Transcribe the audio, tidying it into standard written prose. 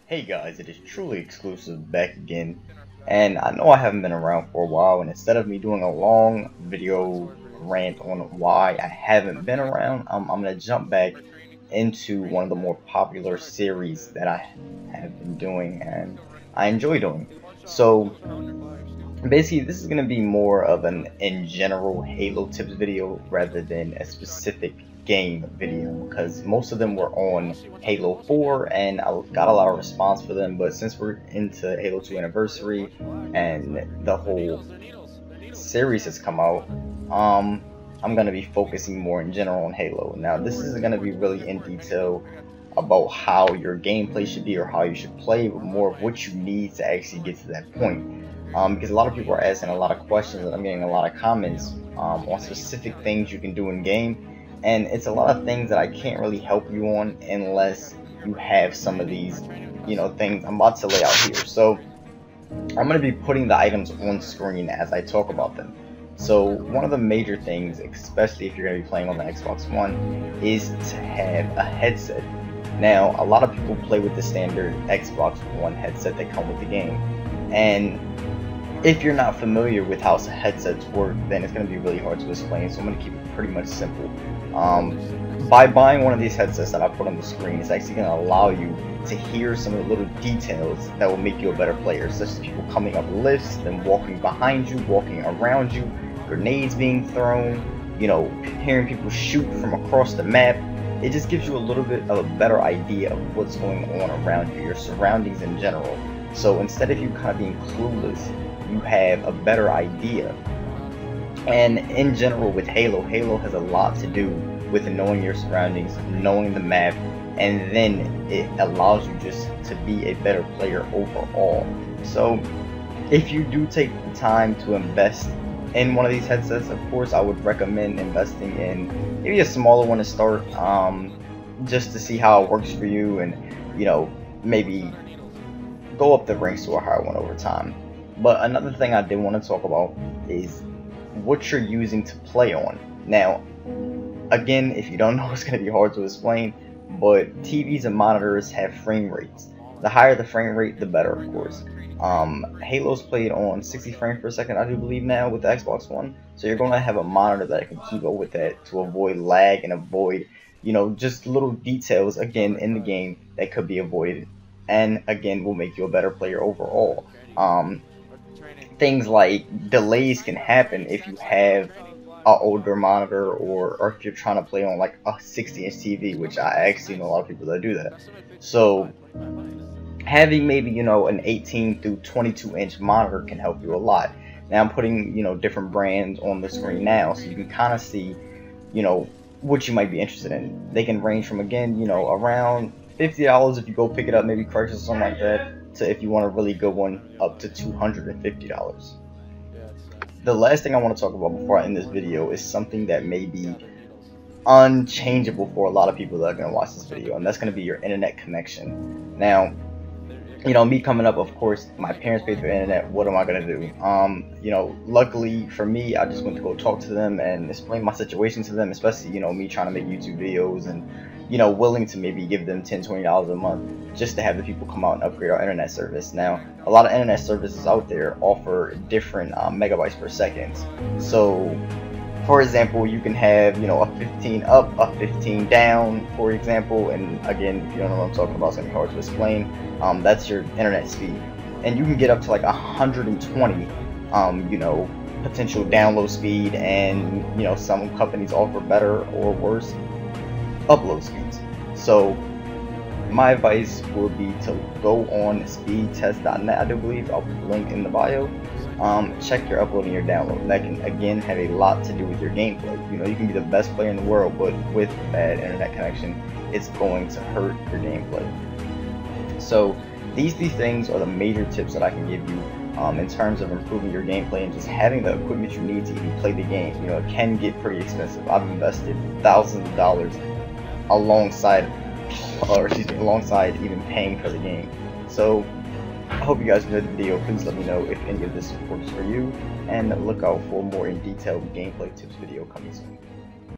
Hey guys, it is Truly Exclusive back again, and I know I haven't been around for a while, and instead of me doing a long video rant on why I haven't been around, I'm going to jump back into one of the more popular series that I have been doing and I enjoy doing. So basically this is going to be more of an in general Halo tips video rather than a specific game video, because most of them were on Halo 4 and I got a lot of response for them, but since we're into Halo 2 anniversary and the whole series has come out, I'm going to be focusing more in general on Halo. Now this is going to be really in detail about how your gameplay should be or how you should play, but more of what you need to actually get to that point. Because a lot of people are asking a lot of questions and I'm getting a lot of comments on specific things you can do in game, and it's a lot of things that I can't really help you on unless you have some of these, things I'm about to lay out here. So I'm going to be putting the items on screen as I talk about them. So one of the major things, especially if you're going to be playing on the Xbox One, is to have a headset. Now, a lot of people play with the standard Xbox One headset that come with the game, and if you're not familiar with how headsets work, then it's going to be really hard to explain, so I'm going to keep it pretty much simple. By buying one of these headsets that I put on the screen, it's actually going to allow you to hear some of the little details that will make you a better player, such as people coming up lifts, them walking behind you, walking around you, grenades being thrown, hearing people shoot from across the map. It just gives you a little bit of a better idea of what's going on around you, your surroundings in general. So instead of you kind of being clueless, you have a better idea. And in general with Halo has a lot to do with knowing your surroundings, knowing the map, and then it allows you just to be a better player overall. So if you do take the time to invest in one of these headsets, of course I would recommend investing in maybe a smaller one to start, just to see how it works for you, and maybe go up the ranks to a higher one over time. But another thing I did want to talk about is what you're using to play on. Now, again, if you don't know, it's going to be hard to explain, but TVs and monitors have frame rates. The higher the frame rate, the better, of course. Halo's played on 60 frames per second, I do believe, now with the Xbox One, so you're going to have a monitor that can keep up with that to avoid lag and avoid, just little details, again, in the game that could be avoided, and again, will make you a better player overall. Things like delays can happen if you have an older monitor, or if you're trying to play on like a 60-inch TV, which I actually know a lot of people that do that. So having maybe an 18 through 22-inch monitor can help you a lot. Now I'm putting different brands on the screen now, so you can kind of see what you might be interested in. They can range from, again, around $50 if you go pick it up, maybe Craigslist or something like that, to, if you want a really good one, up to $250. The last thing I want to talk about before I end this video is something that may be unchangeable for a lot of people that are going to watch this video, and that's going to be your internet connection. Now, me coming up, of course, my parents paid for internet. What am I going to do? Luckily for me, I just went to go talk to them and explain my situation to them, especially, me trying to make YouTube videos and, willing to maybe give them $10, $20 a month just to have the people come out and upgrade our internet service. Now, a lot of internet services out there offer different megabytes per second. So, for example, you can have, a 15 up, a 15 down, for example, and again, if you don't know what I'm talking about, it's going to be hard to explain. That's your internet speed. And you can get up to like 120, potential download speed, and, some companies offer better or worse upload speeds. So, my advice would be to go on speedtest.net, I do believe. I'll put the link in the bio. Check your upload and your download. That can, again, have a lot to do with your gameplay. You can be the best player in the world, but with bad internet connection, it's going to hurt your gameplay. So these things are the major tips that I can give you in terms of improving your gameplay and just having the equipment you need to even play the game. It can get pretty expensive. I've invested thousands of dollars alongside even paying for the game. So I hope you guys enjoyed the video. Please let me know if any of this works for you, and look out for more in detailed gameplay tips video coming soon.